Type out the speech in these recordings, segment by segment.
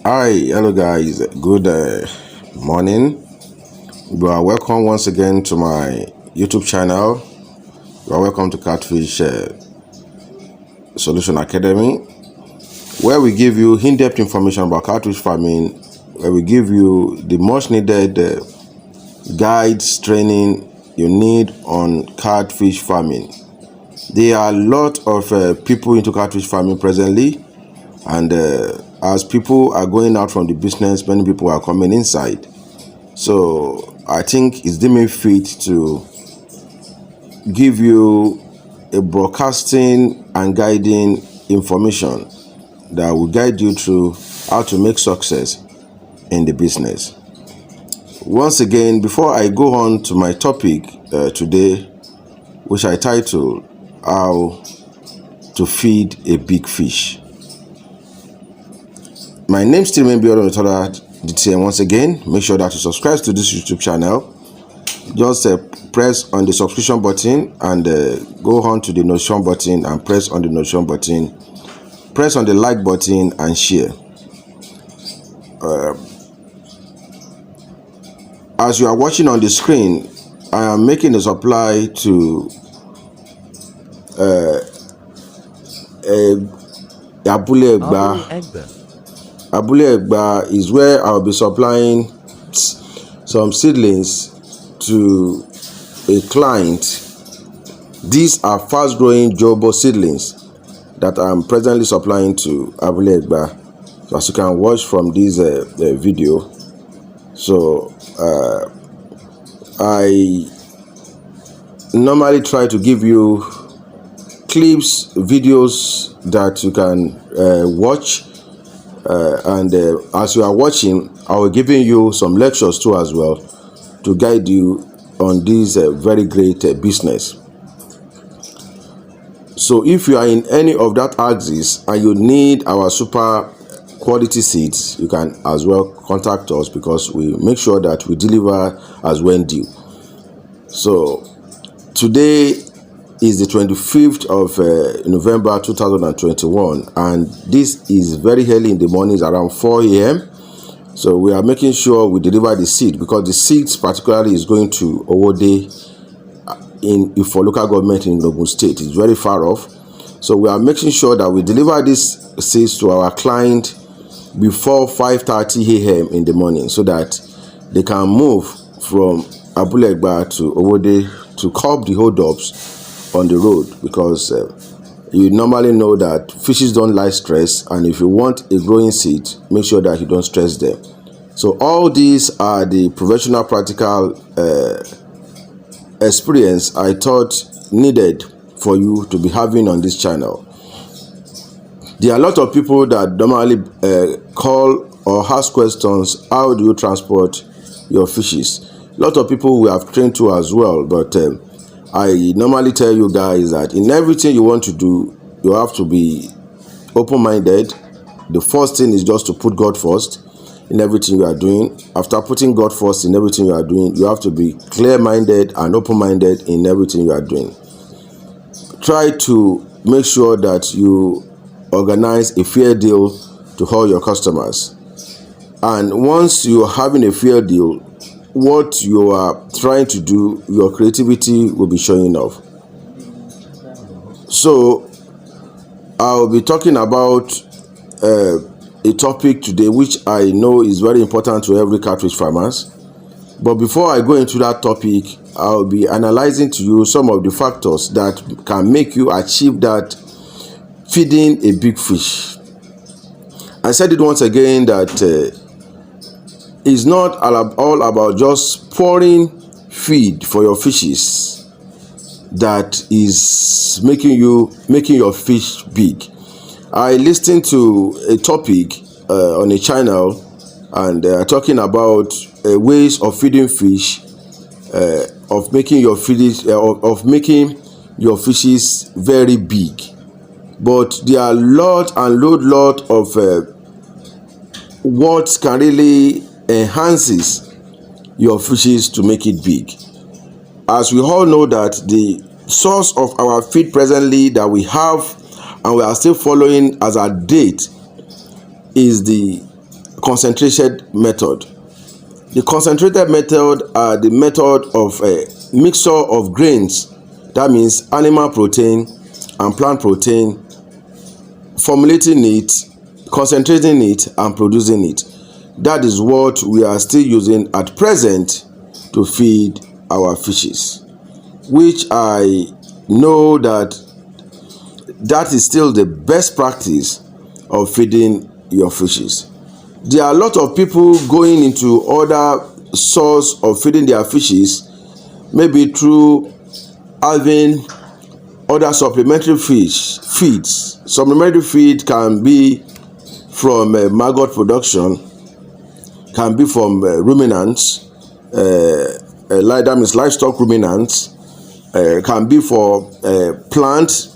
Hi, hello guys. Good morning. You are welcome once again to my YouTube channel. You are welcome to Catfish Solution Academy, where we give you in-depth information about catfish farming, where we give you the much needed guides, training you need on catfish farming. There are a lot of people into catfish farming presently, and as people are going out from the business, many people are coming inside. So I think it's deemed fit to give you a broadcasting and guiding information that will guide you through how to make success in the business. Once again, before I go on to my topic today, which I titled How to Feed a Big Fish. My name still may be Untitled Chapter. Once again, make sure that you subscribe to this YouTube channel. Just press on the subscription button and go on to the notification button and press on the notification button. Press on the like button and share. As you are watching on the screen, I am making a supply to Abule Egba. Abule Egba is where I'll be supplying some seedlings to a client. These are fast-growing jobo seedlings that I'm presently supplying to Abule Egba. So as you can watch from this video, so I normally try to give you clips, videos that you can watch. And as you are watching, I will giving you some lectures too as well to guide you on this very great business. So if you are in any of that axis and you need our super quality seeds, you can as well contact us, because we make sure that we deliver as when due. So today is the 25th of November 2021, and this is very early in the morning, around 4 a.m. So we are making sure we deliver the seed, because the seeds particularly is going to Owode for local government in Ogun State. It's very far off. So we are making sure that we deliver these seeds to our client before 5:30 a.m. in the morning, so that they can move from Abule Egba to Owode to curb the hold-ups on the road, because you normally know that fishes don't like stress, and if you want a growing seed, make sure that you don't stress them. So all these are the professional practical experience I thought needed for you to be having on this channel. There are a lot of people that normally call or ask questions: how do you transport your fishes? A lot of people we have trained to as well, but I normally tell you guys that in everything you want to do, you have to be open-minded. The first thing is just to put God first in everything you are doing. After putting God first in everything you are doing, you have to be clear-minded and open-minded in everything you are doing. Try to make sure that you organize a fair deal to all your customers. And once you're having a fair deal, what you are trying to do, your creativity will be showing off. So I'll be talking about a topic today which I know is very important to every catfish farmers. But before I go into that topic, I'll be analyzing to you some of the factors that can make you achieve that feeding a big fish. I said it once again that it's not all about just pouring feed for your fishes that is making your fish big. I listened to a topic on a channel, and talking about ways of feeding fish, of making your fishes very big. But there are lot of what can really enhances your fishes to make it big. As we all know that the source of our feed presently that we have and we are still following as a date is the concentrated method. The concentrated method are the method of a mixture of grains, that means animal protein and plant protein, formulating it, concentrating it, and producing it. That is what we are still using at present to feed our fishes, which I know that is still the best practice of feeding your fishes. There are a lot of people going into other source of feeding their fishes, maybe through having other supplementary feeds. Supplementary feed can be from maggot production, can be from ruminants, that means livestock ruminants, can be for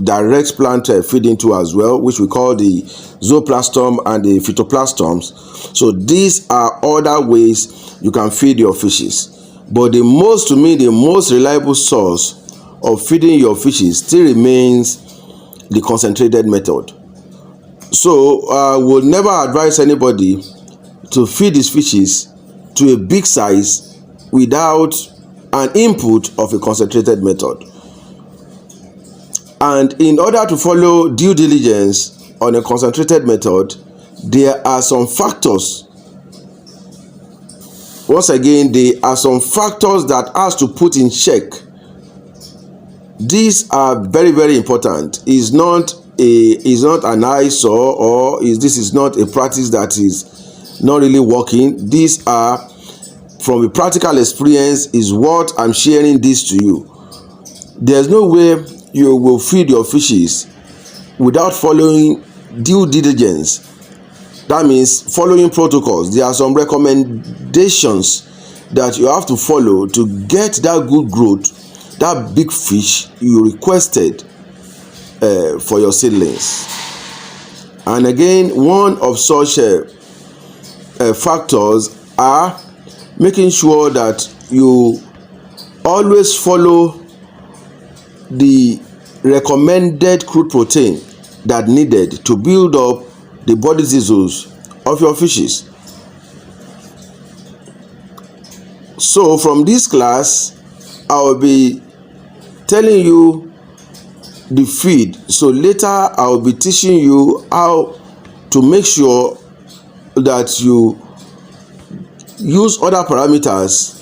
direct plant feeding too as well, which we call the zooplankton and the phytoplankton. So these are other ways you can feed your fishes. But the most reliable source of feeding your fishes still remains the concentrated method. So I would never advise anybody to feed his fishes to a big size without an input of a concentrated method. And in order to follow due diligence on a concentrated method, there are some factors. Once again, there are some factors that has to put in check. These are very, very important. Is not an eyesore, or this is not a practice that is not really working. These are from a practical experience, is what I'm sharing this to you. There's no way you will feed your fishes without following due diligence. That means following protocols. There are some recommendations that you have to follow to get that good growth, that big fish you requested for your seedlings. And again, one of such factors are making sure that you always follow the recommended crude protein that needed to build up the body tissues of your fishes. So from this class, I will be telling you the feed. So later I will be teaching you how to make sure that you use other parameters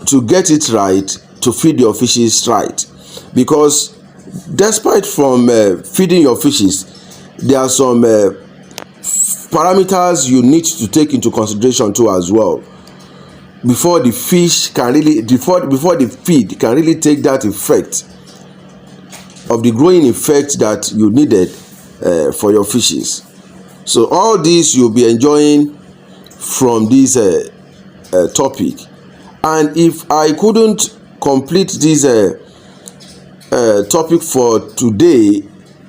to get it right, to feed your fishes right. Because despite from feeding your fishes, there are some parameters you need to take into consideration too as well, before the fish can really before the feed can really take that effect of the growing effect that you needed for your fishes. So all this you'll be enjoying from this topic. And if I couldn't complete this topic for today,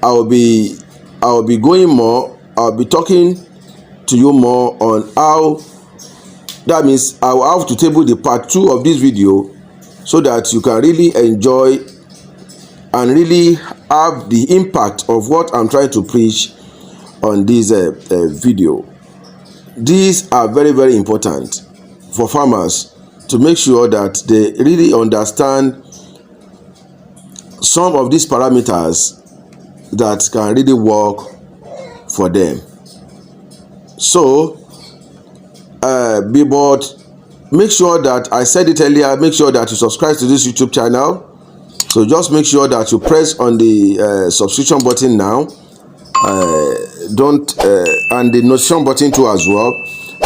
I'll be going more. I'll be talking to you more on how. That means I will have to table the part 2 of this video, so that you can really enjoy and really have the impact of what I'm trying to preach on this video. These are very, very important for farmers to make sure that they really understand some of these parameters that can really work for them. So but make sure that, I said it earlier, make sure that you subscribe to this YouTube channel. So just make sure that you press on the subscription button now. And the notification button too as well.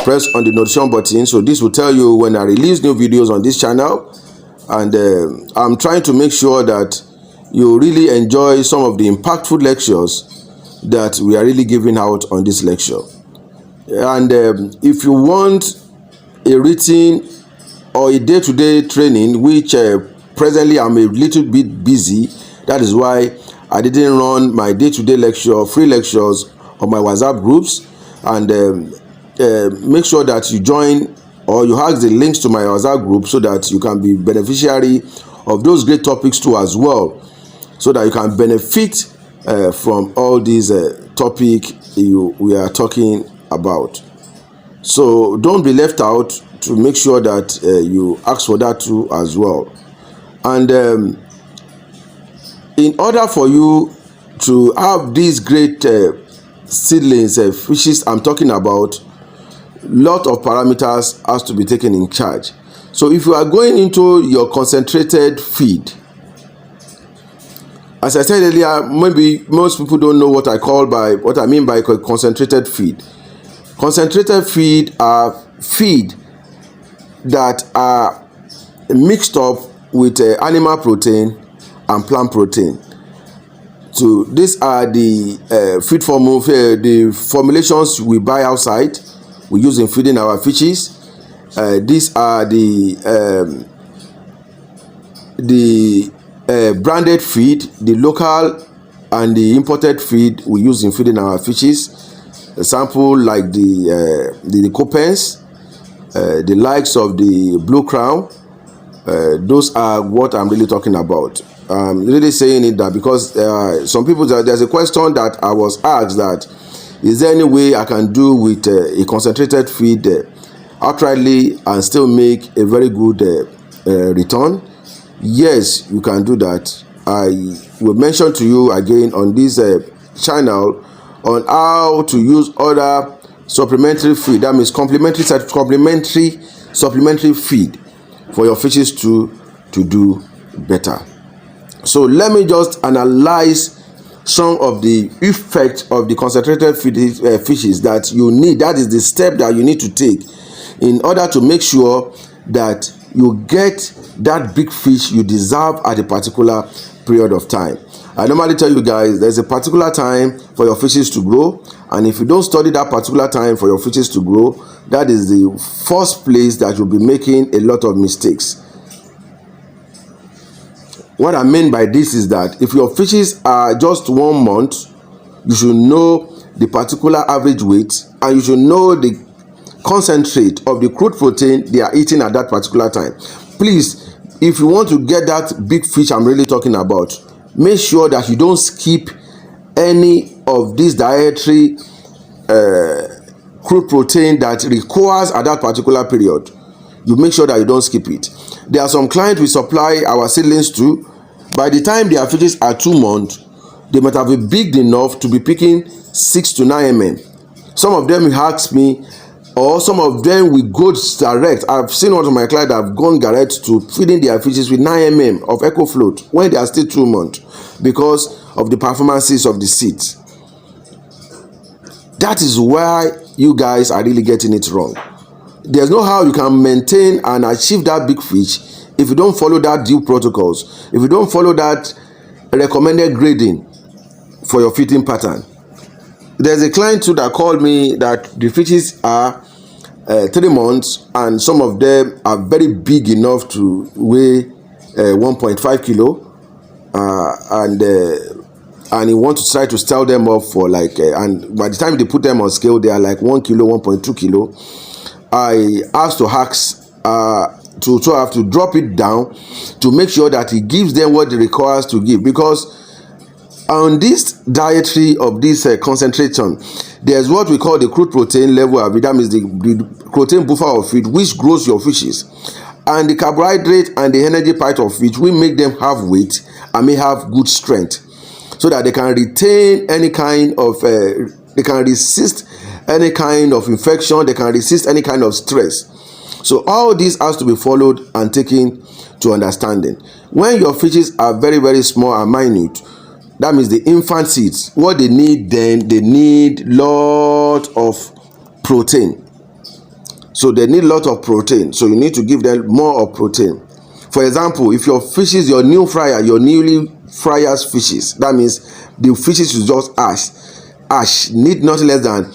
Press on the notification button, so this will tell you when I release new videos on this channel. And I'm trying to make sure that you really enjoy some of the impactful lectures that we are really giving out on this lecture. And if you want a written or a day-to-day training, which presently I'm a little bit busy, that is why I didn't run my day-to-day free lectures on my WhatsApp groups. And make sure that you join, or you have the links to my WhatsApp group, so that you can be beneficiary of those great topics too as well, so that you can benefit from all these topics we are talking about. So don't be left out, to make sure that you ask for that too as well. And in order for you to have these great seedlings, fishes I'm talking about, lot of parameters has to be taken in charge. So if you are going into your concentrated feed, as I said earlier, maybe most people don't know what I mean by concentrated feed. Concentrated feed are feed that are mixed up with animal protein and plant protein. So these are the the formulations we buy outside, we use in feeding our fishes. These are the branded feed, the local and the imported feed we use in feeding our fishes. Example like the Copens, the likes of the Blue Crown. Those are what I'm really talking about. I'm really saying it that because some people, there's a question that I was asked, that is there any way I can do with a concentrated feed outrightly and still make a very good return? Yes, you can do that. I will mention to you again on this channel on how to use other supplementary feed, that means complementary supplementary feed for your fishes to do better. So let me just analyze some of the effects of the concentrated fishes that you need. That is the step that you need to take in order to make sure that you get that big fish you deserve at a particular period of time. I normally tell you guys there's a particular time for your fishes to grow, and if you don't study that particular time for your fishes to grow, that is the first place that you'll be making a lot of mistakes. What I mean by this is that if your fishes are just 1 month, you should know the particular average weight, and you should know the concentrate of the crude protein they are eating at that particular time. Please, if you want to get that big fish I'm really talking about, make sure that you don't skip any of this dietary crude protein that requires at that particular period. You make sure that you don't skip it. There are some clients we supply our seedlings to. By the time their fishes are 2 months, they might have been big enough to be picking 6 to 9 mm. Some of them ask me, or some of them we go direct. I've seen one of my clients that have gone direct to feeding their fishes with 9 mm of eco float when they are still 2 months because of the performances of the seeds. That is why you guys are really getting it wrong. There's no how you can maintain and achieve that big fish if you don't follow that due protocols, if you don't follow that recommended grading for your feeding pattern. There's a client too that called me that the fishes are 3 months and some of them are very big enough to weigh 1.5 kilo, and he wants to try to sell them off for like and by the time they put them on scale, they are like 1 kilo, 1.2 kilo. I asked to have to drop it down to make sure that he gives them what he requires to give, because on this dietary of this concentration, there's what we call the crude protein level of it. That means the protein buffer of feed which grows your fishes, and the carbohydrate and the energy part of which will make them have weight and may have good strength, so that they can retain any kind of they can resist any kind of infection, they can resist any kind of stress. So all this has to be followed and taken to understanding. When your fishes are very, very small and minute, that means the infant seeds, what they need then, they need lot of protein. So they need lot of protein. So you need to give them more of protein. For example, if your fishes, your new fryer, your newly fryers fishes, that means the fishes is just ash need not less than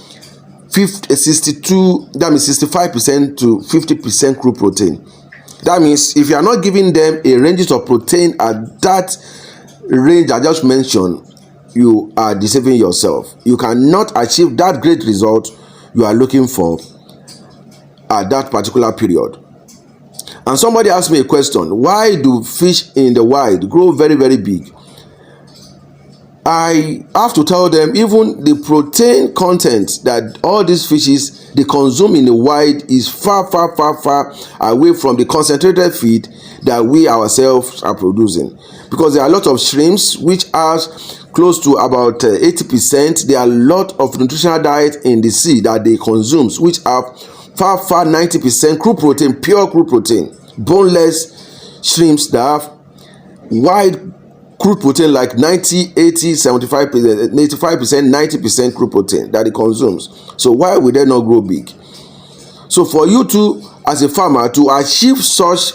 62, that means 65% to 50% crude protein. That means if you are not giving them a range of protein at that range I just mentioned, you are deceiving yourself. You cannot achieve that great result you are looking for at that particular period. And somebody asked me a question: why do fish in the wild grow very, very big? I have to tell them even the protein content that all these fishes they consume in the wild is far away from the concentrated feed that we ourselves are producing, because there are a lot of shrimps which are close to about 80%. There are a lot of nutritional diet in the sea that they consume which are far 90% crude protein, pure crude protein, boneless shrimps that have wide crude protein like 90, 80, 75%, 85%, 90% crude protein that it consumes. So why would they not grow big? So for you to, as a farmer, to achieve such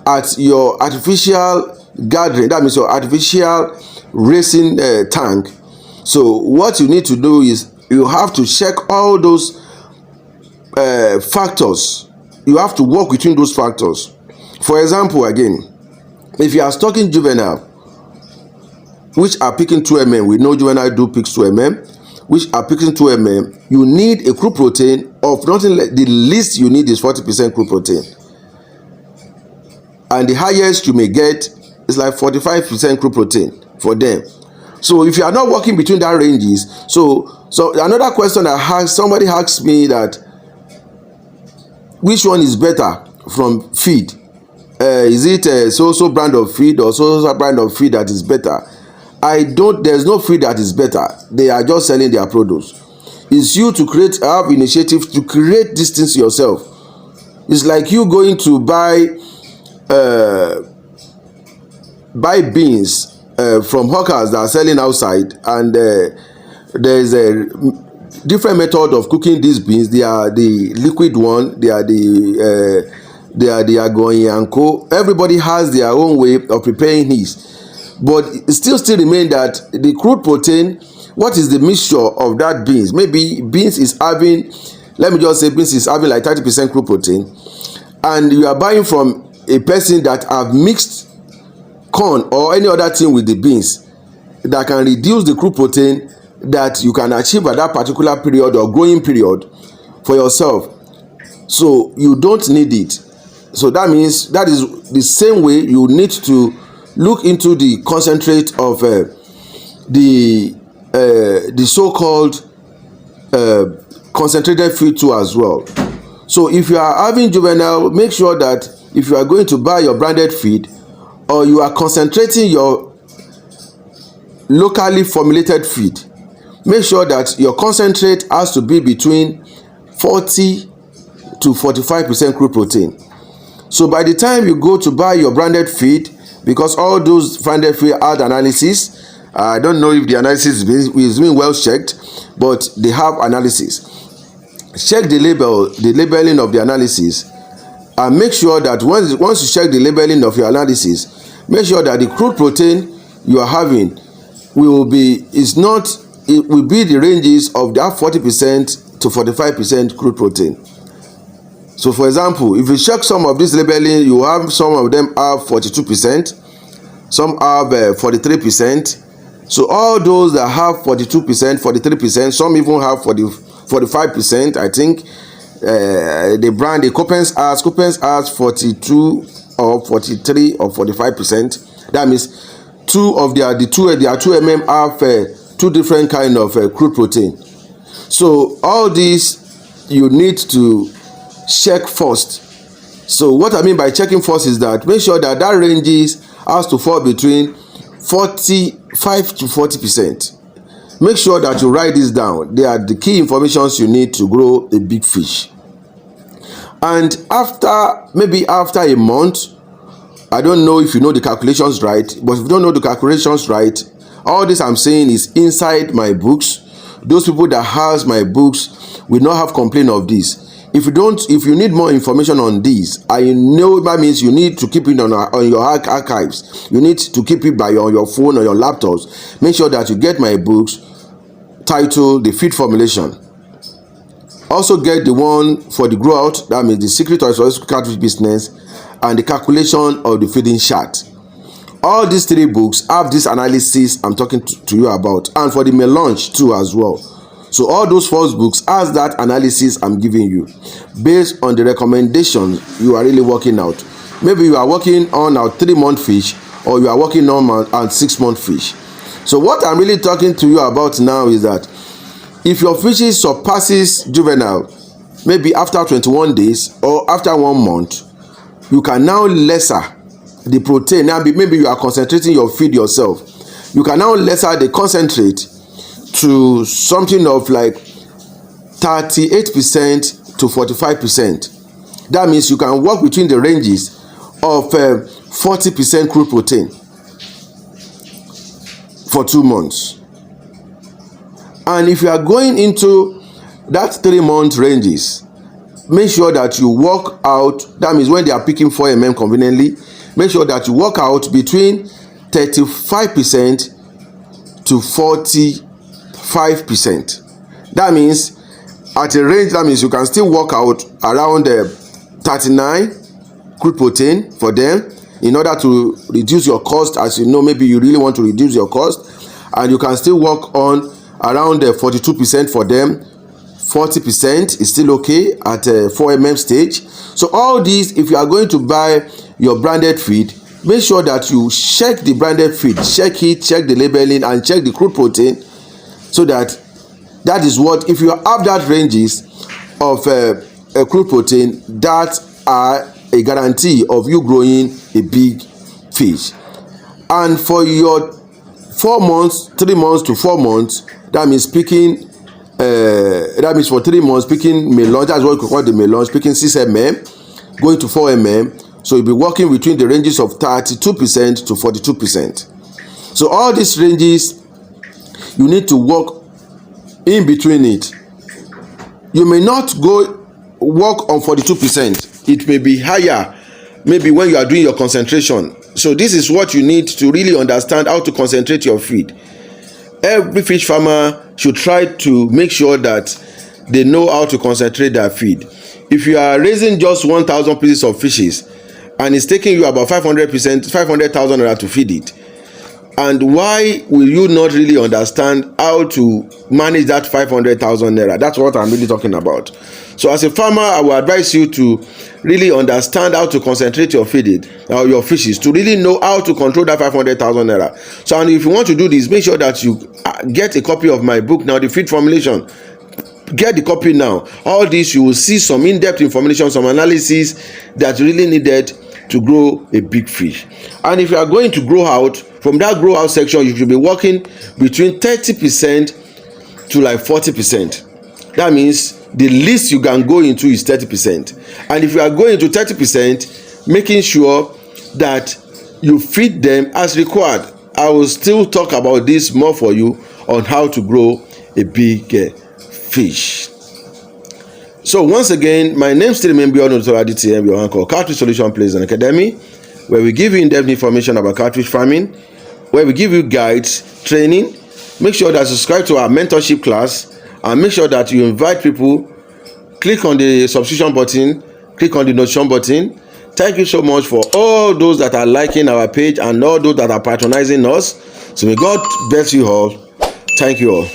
at your artificial gathering, that means your artificial racing tank, so what you need to do is you have to check all those factors. You have to work between those factors. For example, again, if you are stocking juvenile which are picking 2 mm, we know juvenile do pick 2 mm, which are picking 2 mm, you need a crude protein of nothing like, the least you need is 40% crude protein, and the highest you may get is like 45% crude protein for them. So if you are not working between that ranges, so another question somebody asked me that which one is better from feed, is it a so brand of feed or so brand of feed that is better? There's no feed that is better. They are just selling their produce. It's you to have initiative to create these things yourself. It's like you going to buy beans from hawkers that are selling outside, and there is a different method of cooking these beans. They are the liquid one, they are the agoyin and co. Everybody has their own way of preparing his, but it still remain that the crude protein, what is the mixture of that beans? Maybe beans is having, let me just say beans is having like 30% crude protein, and you are buying from a person that have mixed corn or any other thing with the beans that can reduce the crude protein that you can achieve at that particular period or growing period for yourself. So you don't need it. So that means that is the same way you need to look into the concentrate of the so-called concentrated feed too as well. So if you are having juvenile, make sure that if you are going to buy your branded feed, or you are concentrating your locally formulated feed, make sure that your concentrate has to be between 40 to 45% crude protein. So by the time you go to buy your branded feed, because all those branded feed had analysis, I don't know if the analysis is being well checked, but they have analysis. Check the labeling of the analysis, and make sure that once you check the labeling of your analysis, make sure that the crude protein you are having will be the ranges of that 40% to 45% crude protein. So for example, if you check some of this labeling, you have some of them have 42%, some have 43%. So all those that have 42%, 43%, some even have 45%, I think. The brand, the Coppens has 42 or 43 or 45%. That means two 2 mm have 2 different kind of crude protein. So all these you need to check first. So what I mean by checking first is that make sure that ranges has to fall between 45 to 40%. Make sure that you write this down. They are the key informations you need to grow a big fish. And after a month, I don't know if you know the calculations right, but if you don't know the calculations right, all this I'm saying is inside my books. Those people that has my books will not have complaint of this. If you need more information on this, I know that means you need to keep it on your archives. You need to keep it on your phone or your laptops. Make sure that you get my books titled The Feed Formulation. Also get the one for the growth, that means the secret of successful catfish business, and the calculation of the feeding chart. All these 3 books have this analysis I'm talking to you about, and for the melange too as well. So all those 4 books has that analysis I'm giving you based on the recommendations you are really working out. Maybe you are working on a 3-month fish, or you are working on a 6-month fish. So what I'm really talking to you about now is that if your fishes surpasses juvenile, maybe after 21 days or after 1 month, you can now lesser the protein. Now maybe you are concentrating your feed yourself. You can now lesser the concentrate to something of like 38% to 45%. That means you can work between the ranges of 40% crude protein for 2 months. And if you are going into that 3-month ranges, make sure that you work out. That means when they are picking 4 mm conveniently, make sure that you work out between 35% to 45%. That means at a range, that means you can still work out around 39 crude protein for them in order to reduce your cost. As you know, maybe you really want to reduce your cost, and you can still work on around 42% for them. 40% is still okay at 4 mm stage. So all these, if you are going to buy your branded feed, make sure that you check the branded feed, check it, check the labeling, and check the crude protein, so that is what, if you have that ranges of crude protein, that are a guarantee of you growing a big fish. And for your 4 months, 3 months to 4 months, that means picking that means for 3 months picking melon, that's what we call the melon, picking 6 mm going to 4 mm. So you'll be working between the ranges of 32% to 42%. So all these ranges, you need to work in between it. You may not go work on 42%. It may be higher, maybe when you are doing your concentration. So this is what you need to really understand how to concentrate your feed. Every fish farmer should try to make sure that they know how to concentrate their feed. If you are raising just 1,000 pieces of fishes and it's taking you about 500,000 naira to feed it, and why will you not really understand how to manage that 500,000 naira? That's what I'm really talking about. So as a farmer, I will advise you to really understand how to concentrate your feeding, your fishes, to really know how to control that 500,000 naira. So, and if you want to do this, make sure that you get a copy of my book now, The Feed Formulation. Get the copy now. All this, you will see some in-depth information, some analysis that really needed to grow a big fish. And if you are going to grow out, from that grow out section, you should be working between 30% to like 40%. That means the least you can go into is 30%. And if you are going to 30%, making sure that you feed them as required. I will still talk about this more for you on how to grow a big fish. So once again, my name still remains Beyond DTM, your uncle, Catfish Solution Plays and Academy, where we give you in-depth information about catfish farming, where we give you guides, training. Make sure that you subscribe to our mentorship class, and make sure that you invite people. Click on the subscription button, click on the notification button. Thank you so much for all those that are liking our page and all those that are patronizing us. So may God bless you all. Thank you all.